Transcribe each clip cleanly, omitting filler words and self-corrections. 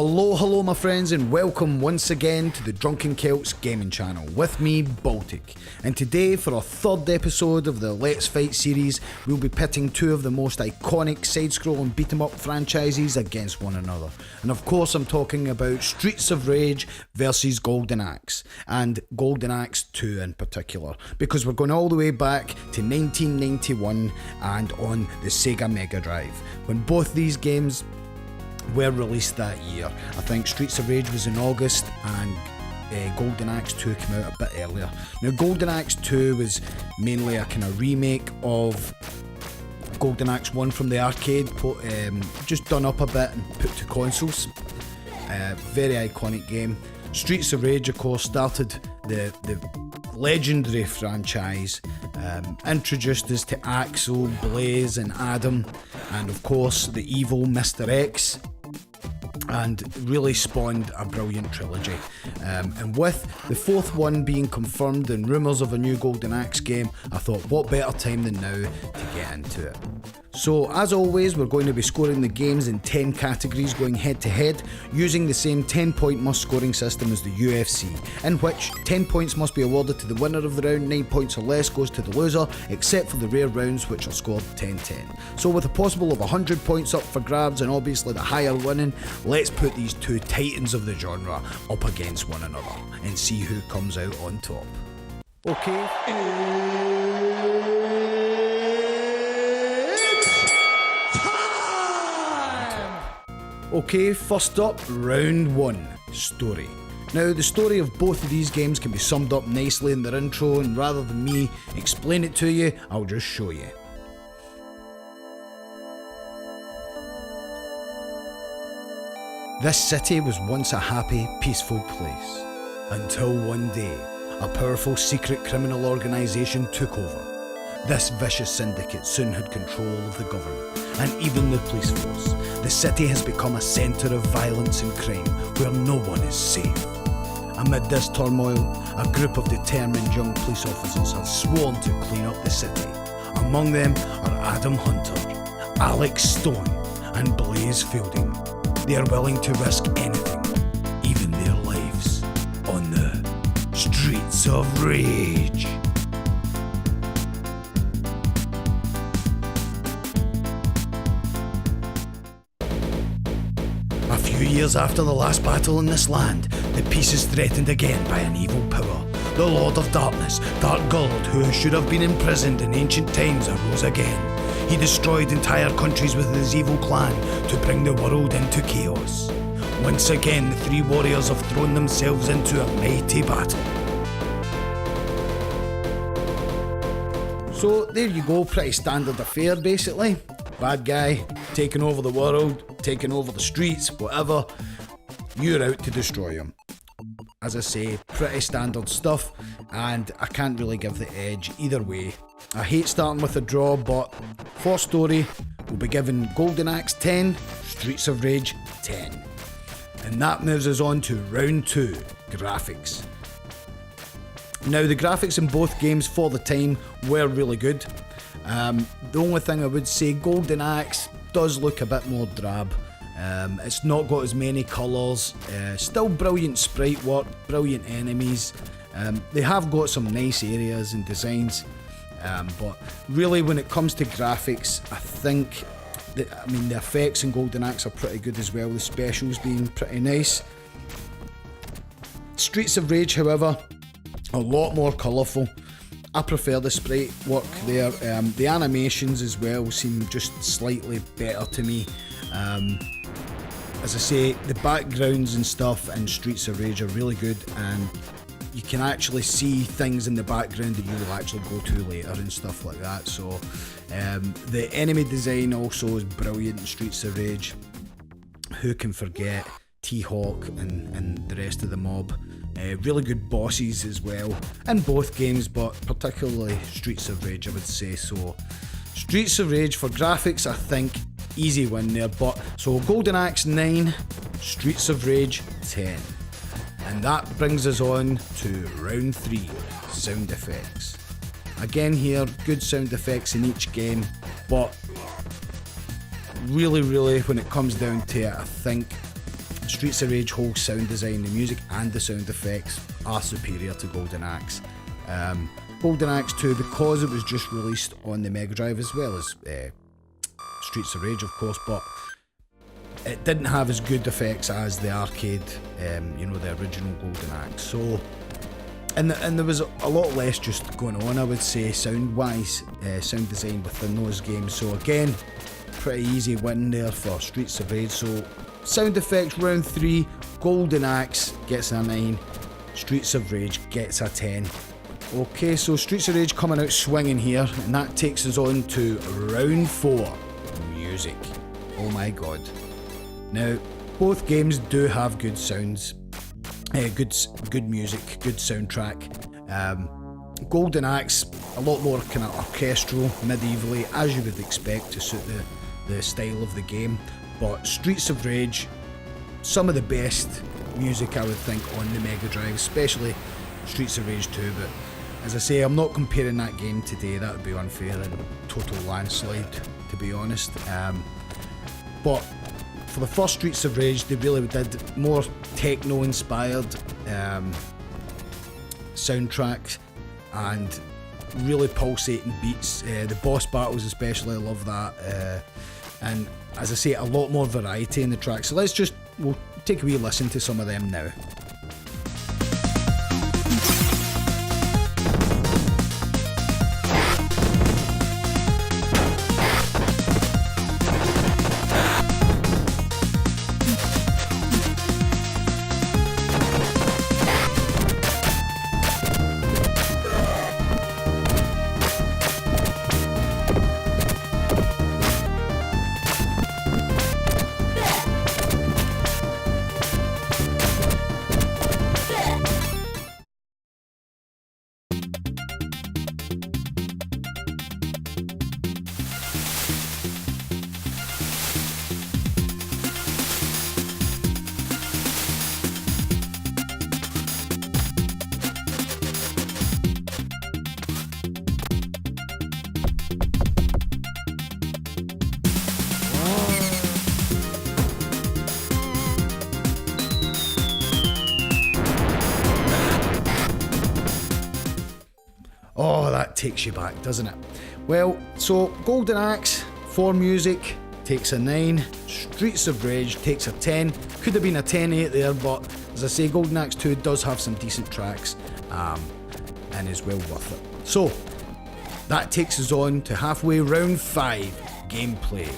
Hello my friends, and welcome once again to the Drunken Celts gaming channel with me, Baltic. And today, for our third episode of the Let's Fight series, we'll be pitting two of the most iconic side-scrolling beat-em-up franchises against one another. And of course I'm talking about Streets of Rage versus Golden Axe, and Golden Axe 2 in particular, because we're going all the way back to 1991 and on the Sega Mega Drive, when both these games were released that year. I think Streets of Rage was in August and Golden Axe 2 came out a bit earlier. Now Golden Axe 2 was mainly a kind of remake of Golden Axe 1 from the arcade, just done up a bit and put to consoles. Very iconic game. Streets of Rage of course started the legendary franchise, introduced us to Axel, Blaze and Adam, and of course the evil Mr. X, and really spawned a brilliant trilogy. And with the fourth one being confirmed and rumours of a new Golden Axe game, I thought what better time than now to get into it. So as always, we're going to be scoring the games in 10 categories going head to head, using the same 10-point must scoring system as the UFC, in which 10 points must be awarded to the winner of the round, 9 points or less goes to the loser, except for the rare rounds which are scored 10-10. So with a possible of 100 points up for grabs and obviously the higher winning, let's put these two titans of the genre up against one another and see who comes out on top. Okay. Okay, first up, round 1, story. Now, the story of both of these games can be summed up nicely in their intro, and rather than me explain it to you, I'll just show you. This city was once a happy, peaceful place, until one day, a powerful secret criminal organisation took over. This vicious syndicate soon had control of the government, and even the police force. The city has become a centre of violence and crime, where no one is safe. Amid this turmoil, a group of determined young police officers have sworn to clean up the city. Among them are Adam Hunter, Alex Stone, and Blaze Fielding. They are willing to risk anything, even their lives, on the Streets of Rage. A few years after the last battle in this land, the peace is threatened again by an evil power. The Lord of Darkness, Dark Guld, who should have been imprisoned in ancient times, arose again. He destroyed entire countries with his evil clan to bring the world into chaos. Once again, the three warriors have thrown themselves into a mighty battle. So there you go, pretty standard affair basically. Bad guy, taking over the world, taking over the streets, whatever. You're out to destroy him. As I say, pretty standard stuff, and I can't really give the edge either way. I hate starting with a draw, but for story, we'll be giving Golden Axe 10, Streets of Rage 10. And that moves us on to round 2, graphics. Now the graphics in both games for the time were really good. The only thing I would say, Golden Axe does look a bit more drab. It's not got as many colours, still brilliant sprite work, brilliant enemies. They have got some nice areas and designs, but really when it comes to graphics, I think the effects in Golden Axe are pretty good as well, the specials being pretty nice. Streets of Rage, however, a lot more colourful. I prefer the sprite work there. The animations as well seem just slightly better to me. As I say, the backgrounds and stuff in Streets of Rage are really good, and you can actually see things in the background that you will actually go to later and stuff like that. So the enemy design also is brilliant in Streets of Rage. Who can forget T-Hawk and the rest of the mob? Really good bosses as well in both games, but particularly Streets of Rage I would say. So Streets of Rage for graphics, I think easy win there. But so Golden Axe 9, Streets of Rage 10. And that brings us on to round 3, sound effects. Again here, good sound effects in each game, but really when it comes down to it, I think Streets of Rage whole sound design, the music and the sound effects are superior to Golden Axe. Golden Axe 2, because it was just released on the Mega Drive as well as Streets of Rage, of course, but it didn't have as good effects as the arcade, the original Golden Axe. So, and there was a lot less just going on, I would say, sound-wise, sound design within those games. So again, pretty easy win there for Streets of Rage. So, sound effects round 3, Golden Axe gets a 9, Streets of Rage gets a 10. Okay, so Streets of Rage coming out swinging here, and that takes us on to round 4, music. Oh my god. Now, both games do have good sounds, good music, good soundtrack. Golden Axe, a lot more kind of orchestral, medievally, as you would expect to suit the style of the game. But Streets of Rage, some of the best music I would think on the Mega Drive, especially Streets of Rage 2, but as I say, I'm not comparing that game today, that would be unfair and total landslide, to be honest. But for the first Streets of Rage, they really did more techno-inspired soundtracks and really pulsating beats. The boss battles especially, I love that. And as I say, a lot more variety in the tracks. So we'll take a wee listen to some of them now. Oh, that takes you back, doesn't it? Well, so Golden Axe for music takes a 9, Streets of Rage takes a 10. Could have been a 10-8 there, but as I say, Golden Axe 2 does have some decent tracks and is well worth it. So, that takes us on to halfway round 5, gameplay.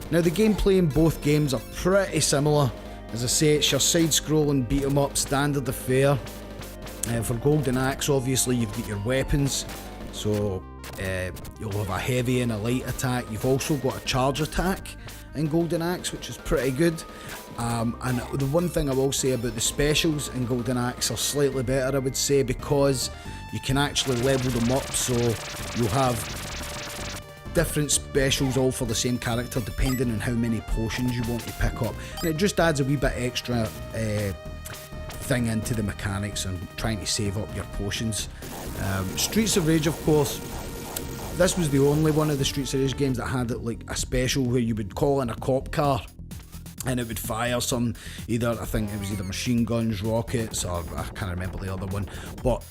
Now, the gameplay in both games are pretty similar. As I say, it's your side-scrolling beat-em-up standard affair. For Golden Axe, obviously, you've got your weapons, so you'll have a heavy and a light attack. You've also got a charge attack in Golden Axe, which is pretty good. And the one thing I will say about the specials in Golden Axe are slightly better, I would say, because you can actually level them up, so you'll have different specials all for the same character depending on how many potions you want to pick up, and it just adds a wee bit extra thing into the mechanics and trying to save up your potions. Streets of Rage, of course, this was the only one of the Streets of Rage games that had like a special where you would call in a cop car and it would fire some, I think it was either machine guns, rockets, or I can't remember the other one, but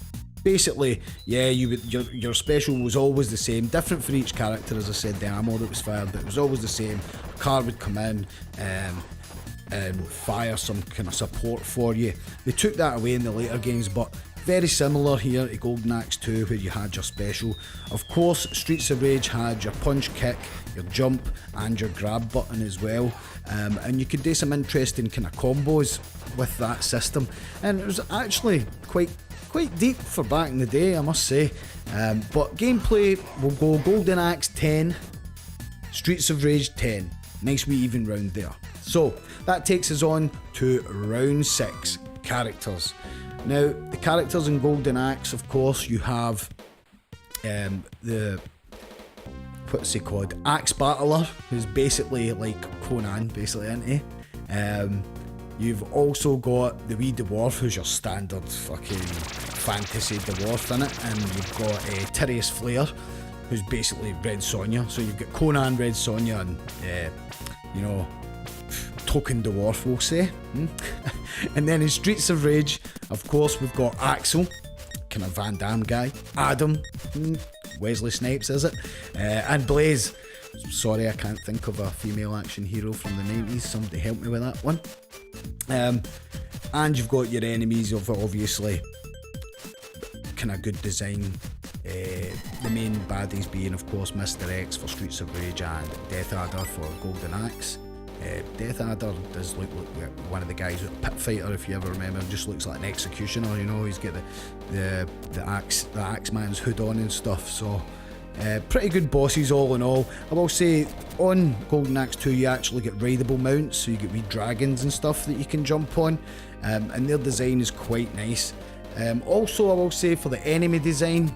basically, yeah, your special was always the same, different for each character. As I said, the ammo that was fired, but it was always the same. A car would come in and fire some kind of support for you. They took that away in the later games, but very similar here to Golden Axe 2, where you had your special. Of course, Streets of Rage had your punch, kick, your jump, and your grab button as well, and you could do some interesting kind of combos with that system, and it was actually quite deep for back in the day, I must say. But gameplay will go Golden Axe 10, Streets of Rage 10. Nice wee even round there. So that takes us on to round 6, characters. Now, the characters in Golden Axe, of course, you have what's he called? Axe Battler, who's basically like Conan, basically, isn't he? You've also got the wee dwarf, who's your standard fucking fantasy dwarf in it, and you've got Tyrius Flair, who's basically Red Sonja. So you've got Conan, Red Sonja, and token dwarf, we'll say. And then in Streets of Rage, of course, we've got Axel, kind of Van Damme guy, Adam, Wesley Snipes, is it? And Blaze. Sorry, I can't think of a female action hero from the 90s. Somebody help me with that one. And you've got your enemies of obviously kind of good design. The main baddies being, of course, Mr. X for Streets of Rage and Death Adder for Golden Axe. Death Adder does look like one of the guys with Pit Fighter, if you ever remember. Just looks like an executioner, you know. He's got the axe man's hood on and stuff. So pretty good bosses all in all. I will say on Golden Axe 2 you actually get rideable mounts, so you get wee dragons and stuff that you can jump on, and their design is quite nice. Also, I will say for the enemy design,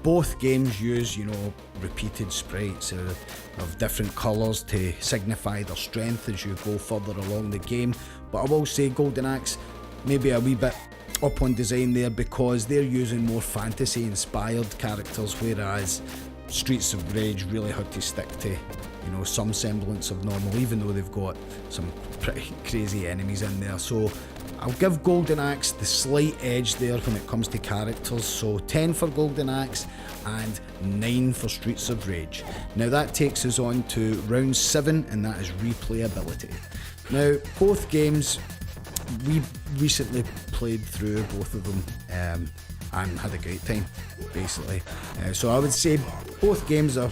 both games use, you know, repeated sprites of different colours to signify their strength as you go further along the game. But I will say Golden Axe maybe a wee bit up on design there because they're using more fantasy inspired characters, whereas Streets of Rage really had to stick to, you know, some semblance of normal, even though they've got some pretty crazy enemies in there. So I'll give Golden Axe the slight edge there when it comes to characters. So 10 for Golden Axe and 9 for Streets of Rage. Now that takes us on to round 7, and that is replayability. Now both games, we recently played through both of them and had a great time, basically. So I would say both games are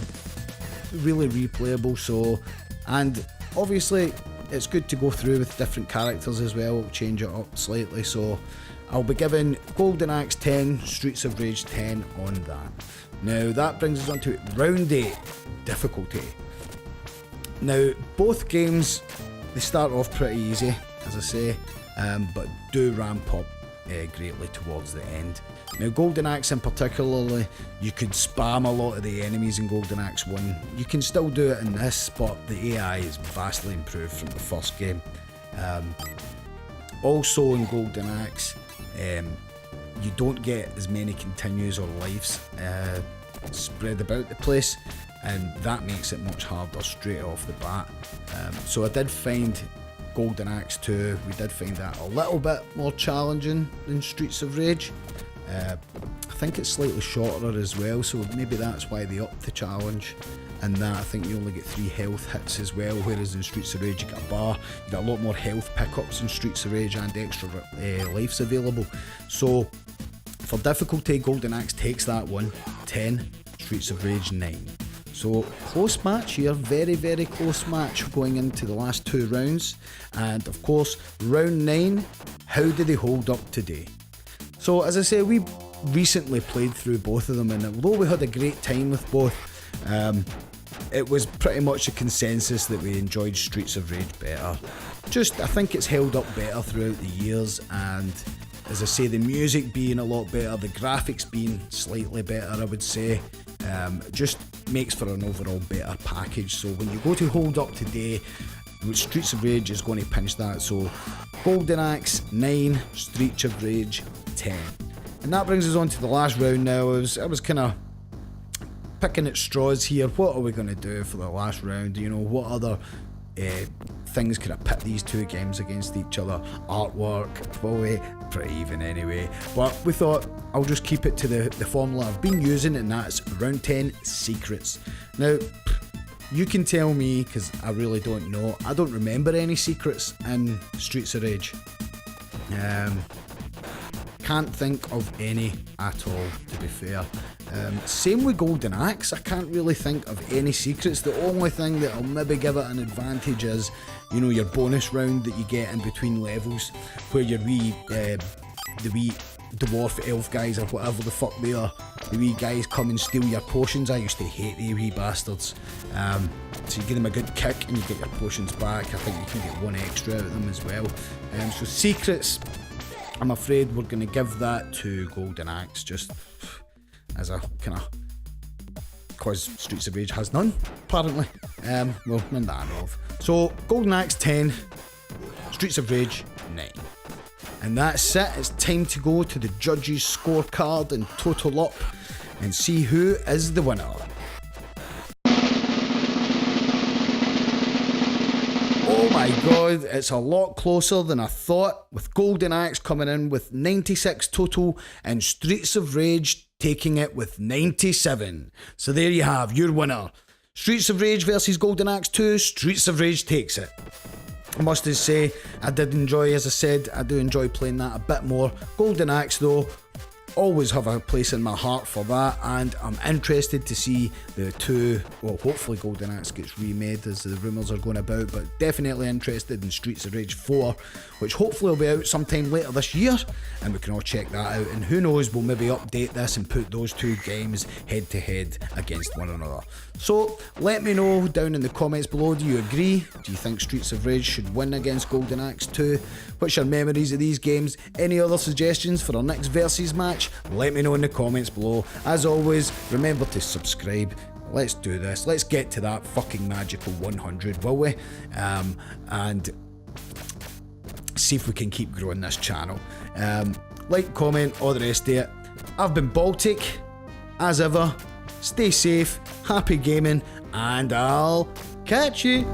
really replayable. So, and obviously it's good to go through with different characters as well, change it up slightly. So I'll be giving Golden Axe 10, Streets of Rage 10 on that. Now that brings us on to round 8, difficulty. Now both games, they start off pretty easy, as I say, but do ramp up greatly towards the end. Now Golden Axe in particularly, you could spam a lot of the enemies in Golden Axe 1. You can still do it in this, but the AI is vastly improved from the first game. Also in Golden Axe, you don't get as many continues or lives spread about the place, and that makes it much harder straight off the bat. So I did find Golden Axe 2, we did find that a little bit more challenging than Streets of Rage. I think it's slightly shorter as well, so maybe that's why they upped the challenge. And that, I think you only get 3 health hits as well, whereas in Streets of Rage you get a bar. You get a lot more health pickups in Streets of Rage and extra lives available. So for difficulty, Golden Axe takes that one, 10, Streets of Rage 9. So close match here, very, very close match going into the last 2 rounds. And of course, round 9, how do they hold up today? So as I say, we recently played through both of them, and although we had a great time with both, it was pretty much a consensus that we enjoyed Streets of Rage better. Just, I think it's held up better throughout the years, and as I say, the music being a lot better, the graphics being slightly better, I would say, just makes for an overall better package. So when you go to hold up today, Streets of Rage is going to pinch that. So Golden Axe 9, Streets of Rage 10. And that brings us on to the last round now. I was kind of picking at straws here. What are we going to do for the last round? You know, what other things could have pit these two games against each other? Artwork, probably pretty even anyway. But we thought I'll just keep it to the formula I've been using, and that's round 10 secrets. Now, you can tell me, because I really don't know. I don't remember any secrets in Streets of Rage. Can't think of any at all, to be fair. Same with Golden Axe, I can't really think of any secrets. The only thing that'll maybe give it an advantage is, you know, your bonus round that you get in between levels, where your the wee dwarf elf guys or whatever the fuck they are, the wee guys come and steal your potions. I used to hate the wee bastards. So you give them a good kick and you get your potions back. I think you can get 1 extra out of them as well. So secrets, I'm afraid we're going to give that to Golden Axe, just as a kind of, because Streets of Rage has none, apparently. Well, none that I know of. So Golden Axe 10, Streets of Rage 9. And that's it. It's time to go to the judges' scorecard and total up and see who is the winner. Oh my god, it's a lot closer than I thought, with Golden Axe coming in with 96 total and Streets of Rage taking it with 97. So there you have your winner. Streets of Rage versus Golden Axe 2, Streets of Rage takes it. I must just say, I did enjoy, as I said, I do enjoy playing that a bit more. Golden Axe though, always have a place in my heart for that, and I'm interested to see the two, well, hopefully Golden Axe gets remade as the rumours are going about, but definitely interested in Streets of Rage 4, which hopefully will be out sometime later this year, and we can all check that out, and who knows, we'll maybe update this and put those two games head to head against one another. So let me know down in the comments below, do you agree? Do you think Streets of Rage should win against Golden Axe 2? What's your memories of these games? Any other suggestions for our next versus match? Let me know in the comments below. As always, remember to subscribe. Let's do this. Let's get to that fucking magical 100, will we? And see if we can keep growing this channel. Like, comment, all the rest of it. I've been Baltic. As ever, stay safe, happy gaming, and I'll catch you.